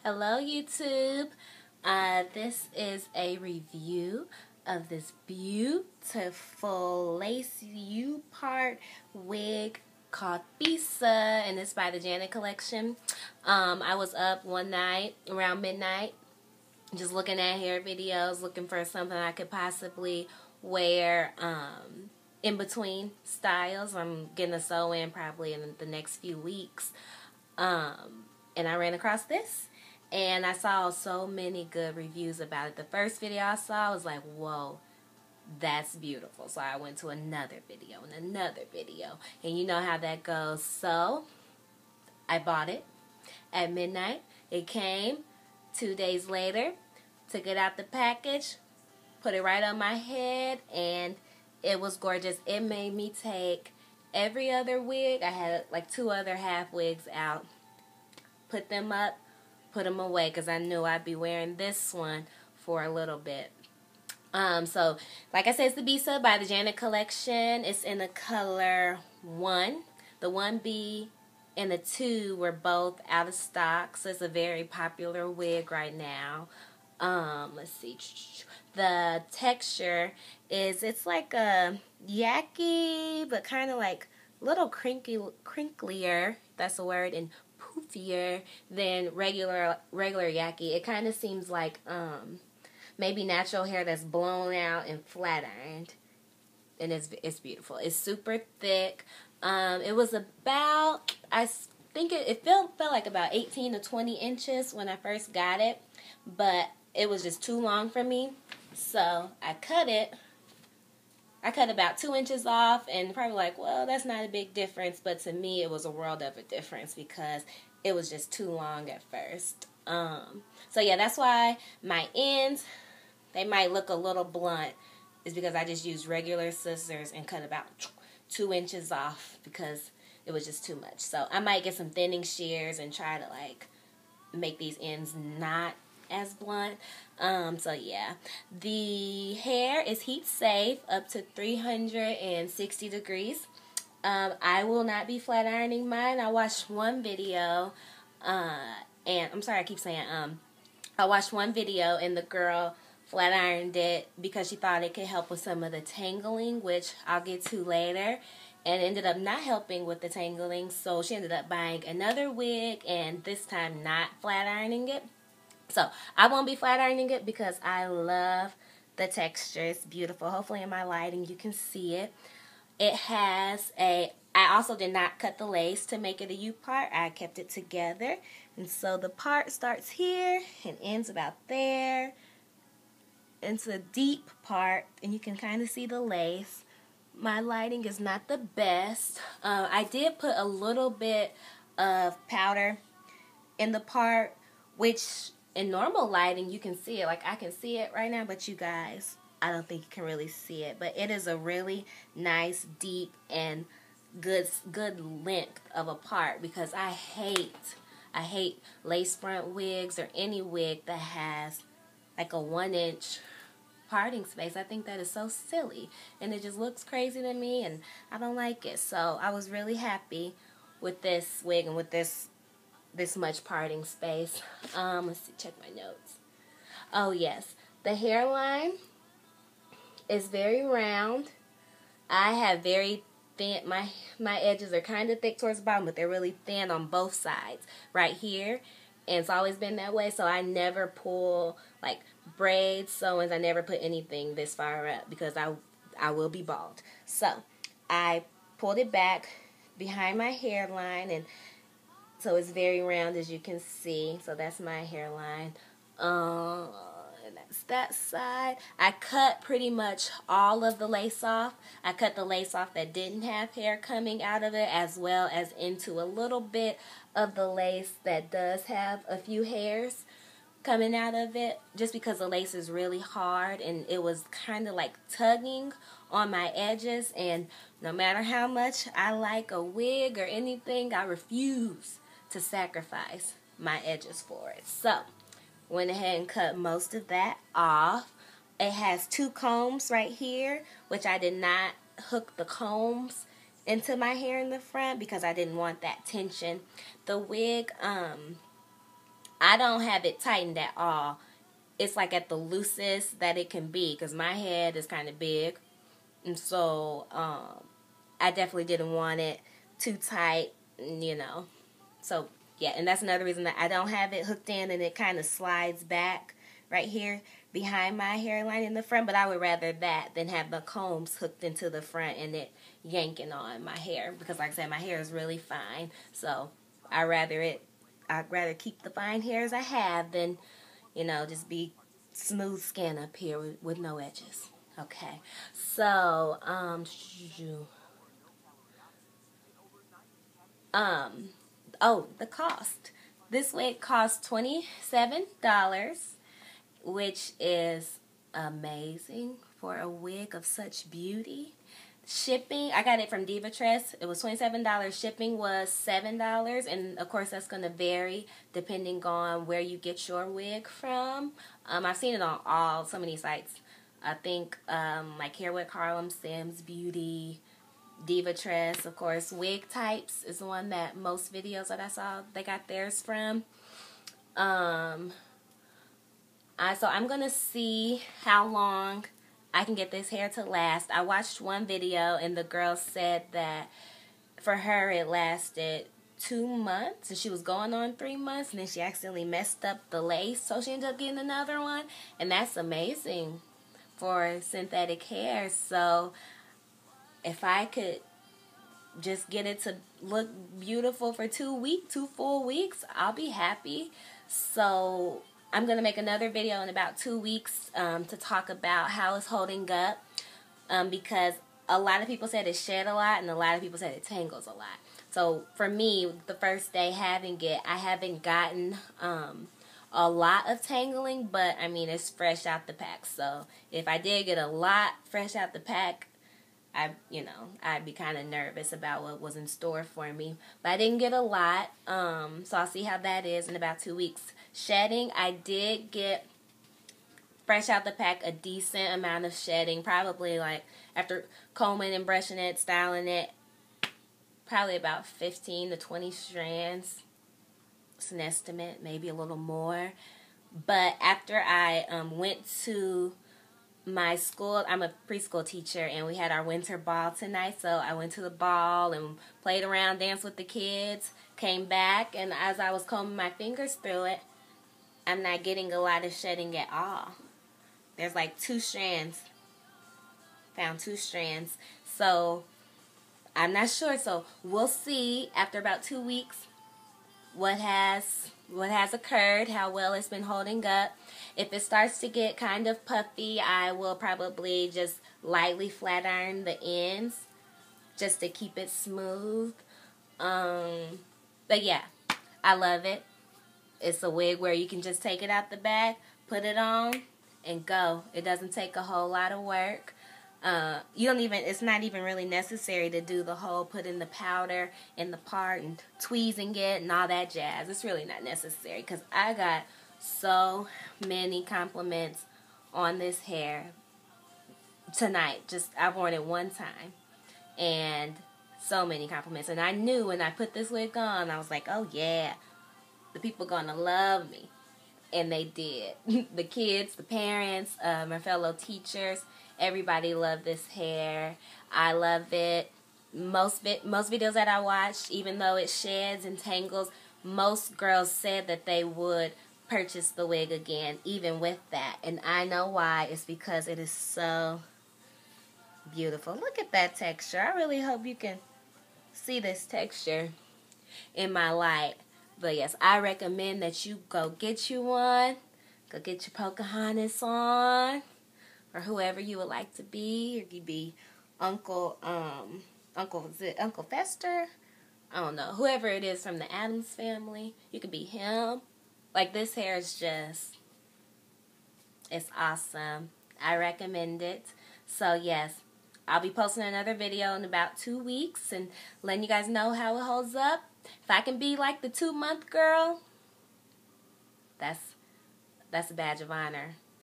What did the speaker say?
Hello YouTube. This is a review of this beautiful lace U-part wig called BISA, and it's by the Janet Collection. I was up one night around midnight just looking at hair videos, looking for something I could possibly wear in between styles. I'm getting a sew in probably in the next few weeks. And I ran across this. And I saw so many good reviews about it. The first video I saw was like, whoa, that's beautiful. So I went to another video and another video. And you know how that goes. So I bought it at midnight. It came 2 days later. Took it out the package. Put it right on my head. And it was gorgeous. It made me take every other wig. I had like 2 other half wigs out. Put them up. Put them away because I knew I'd be wearing this one for a little bit. So, like I said, it's the BISA by the Janet Collection. It's in the color 1. The 1B and the 2 were both out of stock, so it's a very popular wig right now. Let's see. The texture is, it's like a yucky, but kind of like a little crinklier, that's a word, and poofier than regular yucky. It kind of seems like maybe natural hair that's blown out and flat ironed, and it's beautiful. It's super thick. It was about, I think it felt like about 18 to 20 inches when I first got it, but it was just too long for me, so I cut it. I cut about 2 inches off, and probably like, well, that's not a big difference, but to me it was a world of a difference because it was just too long at first. So yeah, that's why my ends, they might look a little blunt, is because I just used regular scissors and cut about 2 inches off because it was just too much. So I might get some thinning shears and try to like make these ends not as blunt. So yeah, the hair is heat safe up to 360 degrees. I will not be flat ironing mine. I watched one video, and I'm sorry I keep saying I watched one video and the girl flat ironed it because she thought it could help with some of the tangling, which I'll get to later, and ended up not helping with the tangling. So she ended up buying another wig and this time not flat ironing it. So I won't be flat ironing it because I love the texture. It's beautiful. Hopefully in my lighting you can see it. It has I also did not cut the lace to make it a U part. I kept it together. And so the part starts here and ends about there. It's a deep part and you can kind of see the lace. My lighting is not the best. I did put a little bit of powder in the part, which in normal lighting you can see it. Like I can see it right now, but you guys, I don't think you can really see it. But it is a really nice, deep, and good length of a part because I hate lace front wigs or any wig that has like a 1-inch parting space. I think that is so silly and it just looks crazy to me and I don't like it. So I was really happy with this wig and with this much parting space. Let's see, check my notes. Oh yes, the hairline is very round. I have very thin, my edges are kind of thick towards the bottom, but they're really thin on both sides right here, and it's always been that way. So I never pull like braids, sew-ins. I never put anything this far up because I will be bald. So I pulled it back behind my hairline, and so it's very round as you can see. So that's my hairline. And that's that side. I cut pretty much all of the lace off. I cut the lace off that didn't have hair coming out of it, as well as into a little bit of the lace that does have a few hairs coming out of it, just because the lace is really hard and it was kind of like tugging on my edges, and no matter how much I like a wig or anything, I refuse to sacrifice my edges for it. So went ahead and cut most of that off. It has 2 combs right here, which I did not hook the combs into my hair in the front because I didn't want that tension. The wig, I don't have it tightened at all. It's like at the loosest that it can be because my head is kind of big. And so I definitely didn't want it too tight, you know. So, yeah, and that's another reason that I don't have it hooked in and it kind of slides back right here behind my hairline in the front. But I would rather that than have the combs hooked into the front and it yanking on my hair. Because, like I said, my hair is really fine. So, I'd rather keep the fine hairs I have than, you know, just be smooth skin up here with no edges. Okay, so, oh, the cost. This wig costs $27, which is amazing for a wig of such beauty. Shipping, I got it from Divatress. It was $27. Shipping was $7, and of course that's going to vary depending on where you get your wig from. I've seen it on so many sites. I think like Hair with Harlem, Sims Beauty, Divatress, of course. Wig Types is the one that most videos that I saw they got theirs from. So I'm gonna see how long I can get this hair to last. I watched one video and the girl said that for her it lasted 2 months and she was going on 3 months and then she accidentally messed up the lace, so she ended up getting another one, and that's amazing for synthetic hair. So if I could just get it to look beautiful for 2 full weeks, I'll be happy. So I'm going to make another video in about 2 weeks to talk about how it's holding up, because a lot of people said it shed a lot and a lot of people said it tangles a lot. So for me, the first day having it, I haven't gotten a lot of tangling, but I mean it's fresh out the pack. So if I did get a lot fresh out the pack, I'd be kind of nervous about what was in store for me. But I didn't get a lot, so I'll see how that is in about 2 weeks. Shedding, I did get fresh out the pack a decent amount of shedding. Probably like after combing and brushing it, styling it, probably about 15 to 20 strands. It's an estimate, maybe a little more. But after I went to my school, I'm a preschool teacher, and we had our winter ball tonight, so I went to the ball and played around, danced with the kids, came back, and as I was combing my fingers through it, I'm not getting a lot of shedding at all. There's like 2 strands. Found 2 strands. So I'm not sure. So we'll see after about 2 weeks what has occurred, how well it's been holding up. If it starts to get kind of puffy, I will probably just lightly flat iron the ends just to keep it smooth. But yeah, I love it. It's a wig where you can just take it out the bag, put it on, and go. It doesn't take a whole lot of work. It's not even really necessary to do the whole putting the powder in the part and tweezing it and all that jazz. It's really not necessary because I got so many compliments on this hair tonight. I've worn it one time and so many compliments. And I knew when I put this wig on, I was like, oh yeah, the people gonna love me. And they did. The kids, the parents, my fellow teachers, everybody loved this hair. I love it. Most videos that I watched, even though it sheds and tangles, most girls said that they would purchase the wig again, even with that. And I know why. It's because it is so beautiful. Look at that texture. I really hope you can see this texture in my light. But yes, I recommend that you go get you one. Go get your Pocahontas on. Or whoever you would like to be. Or you be Uncle Fester? I don't know. Whoever it is from the Addams family. You could be him. Like, this hair is just, it's awesome. I recommend it. So yes, I'll be posting another video in about 2 weeks and letting you guys know how it holds up. If I can be like the 2-month girl, that's a badge of honor.